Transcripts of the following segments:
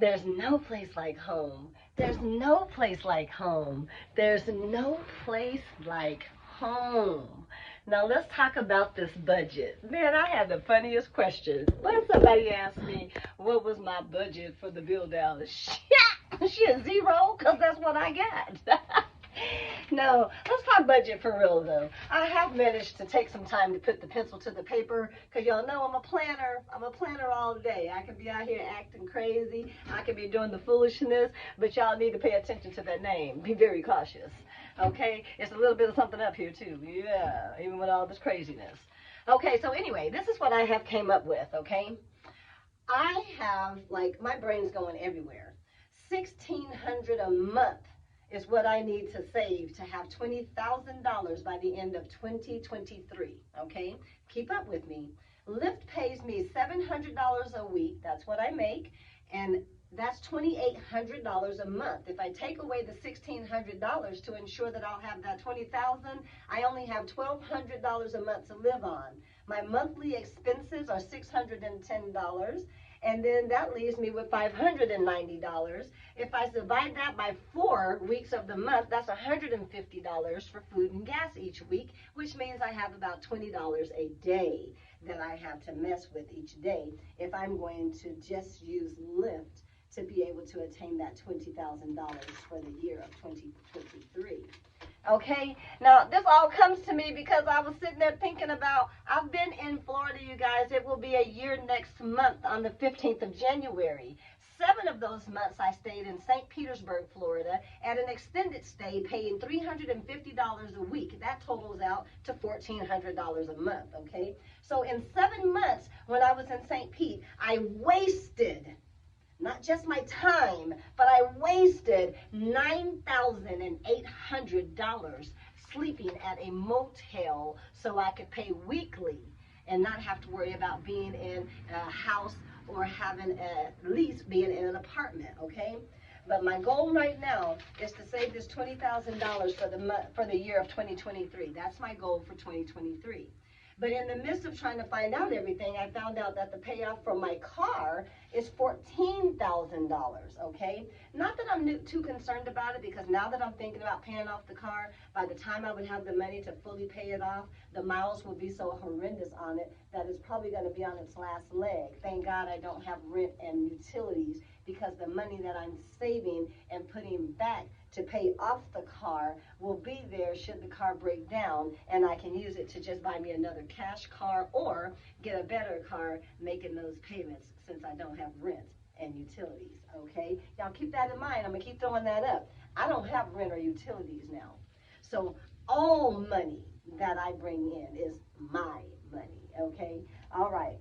There's no place like home. There's no place like home. There's no place like home. Now let's talk about this budget. Man, I had the funniest questions. When somebody asked me what was my budget for the build out, shit, zero, because that's what I got. No, let's talk budget for real though. I have managed to take some time to put the pencil to the paper because y'all know I'm a planner. I'm a planner all day. I can be out here acting crazy. I can be doing the foolishness, but y'all need to pay attention to that name. Be very cautious. Okay? It's a little bit of something up here too. Yeah, even with all this craziness. Okay, so anyway, this is what I have came up with, okay? I have, like, my brain's going everywhere. 1,600 a month is what I need to save to have $20,000 by the end of 2023, okay? Keep up with me. Lyft pays me $700 a week. That's what I make. And that's $2,800 a month. If I take away the $1,600 to ensure that I'll have that $20,000, I only have $1,200 a month to live on. My monthly expenses are $610, and then that leaves me with $590. If I divide that by 4 weeks of the month, that's $150 for food and gas each week, which means I have about $20 a day that I have to mess with each day if I'm going to just use Lyft to be able to attain that $20,000 for the year of 2023. Okay, now this all comes to me because I was sitting there thinking about, I've been in Florida, you guys. It will be a year next month on the 15th of January. 7 of those months I stayed in St. Petersburg, Florida, at an extended stay, paying $350 a week. That totals out to $1,400 a month, okay? So in 7 months, when I was in St. Pete, I wasted not just my time, but I wasted $9,800 sleeping at a motel so I could pay weekly and not have to worry about being in a house or having at least being in an apartment, okay? But my goal right now is to save this $20,000 for the year of 2023. That's my goal for 2023. But in the midst of trying to find out everything, I found out that the payoff for my car is $14,000, okay? Not that I'm too concerned about it, because now that I'm thinking about paying off the car, by the time I would have the money to fully pay it off, the miles will be so horrendous on it that it's probably going to be on its last leg. Thank God I don't have rent and utilities, because the money that I'm saving and putting back to pay off the car will be there should the car break down, and I can use it to just buy me another cash car or get a better car making those payments since I don't have rent and utilities, okay? Y'all keep that in mind. I'm going to keep throwing that up. I don't have rent or utilities now. So all money that I bring in is my money, okay? All right.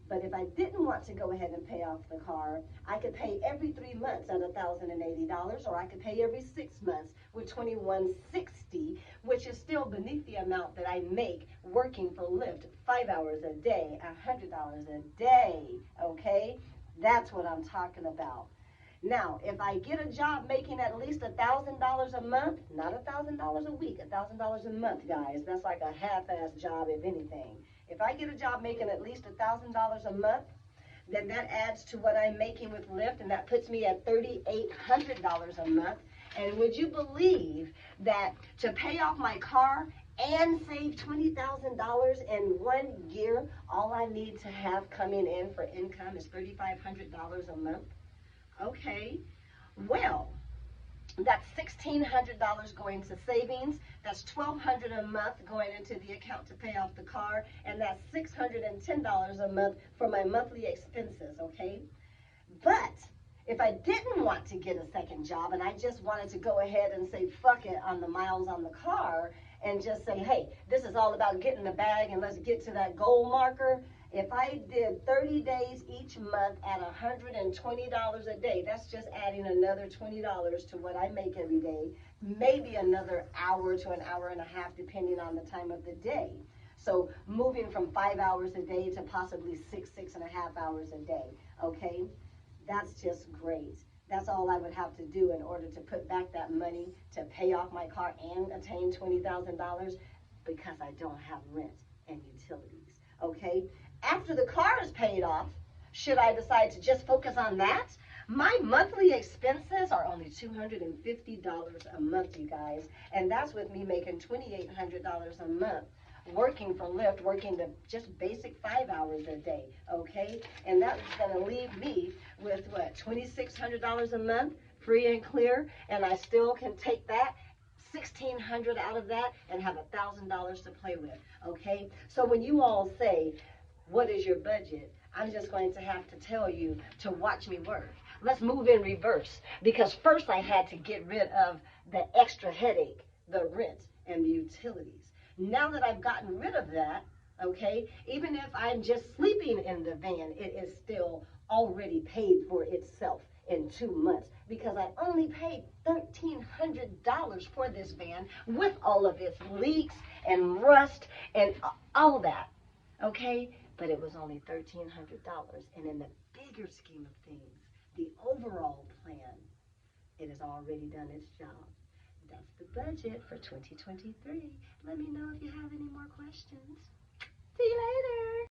But if I didn't want to go ahead and pay off the car, I could pay every 3 months at $1,080, or I could pay every 6 months with $2,160, which is still beneath the amount that I make working for Lyft 5 hours a day, $100 a day, okay? That's what I'm talking about. Now, if I get a job making at least $1,000 a month, not $1,000 a week, $1,000 a month, guys, that's like a half-ass job, if anything. If I get a job making at least $1,000 a month, then that adds to what I'm making with Lyft, and that puts me at $3,800 a month. And would you believe that to pay off my car and save $20,000 in 1 year, all I need to have coming in for income is $3,500 a month? Okay, well, that's $1,600 going to savings. That's $1,200 a month going into the account to pay off the car, and that's $610 a month for my monthly expenses, okay? But if I didn't want to get a second job and I just wanted to go ahead and say fuck it on the miles on the car and just say, hey, this is all about getting the bag and let's get to that goal marker. If I did 30 days each month at $120 a day, that's just adding another $20 to what I make every day, maybe another hour to an hour and a half, depending on the time of the day. So moving from 5 hours a day to possibly 6.5 hours a day, okay? That's just great. That's all I would have to do in order to put back that money to pay off my car and attain $20,000, because I don't have rent and utilities, okay? After the car is paid off, should I decide to just focus on that, My monthly expenses are only $250 a month, you guys, and that's with me making $2,800 a month, working for Lyft, working the just basic 5 hours a day, okay? And that's gonna leave me with what, $2,600 a month, free and clear, and I still can take that $1,600 out of that and have $1,000 to play with, okay? So when you all say, what is your budget? I'm just going to have to tell you to watch me work. Let's move in reverse, because first I had to get rid of the extra headache, the rent and the utilities. Now that I've gotten rid of that, okay, even if I'm just sleeping in the van, it is still already paid for itself in 2 months, because I only paid $1,300 for this van with all of its leaks and rust and all that, okay? But it was only $1,300, and in the bigger scheme of things, the overall plan, it has already done its job. That's the budget for 2023. Let me know if you have any more questions. See you later.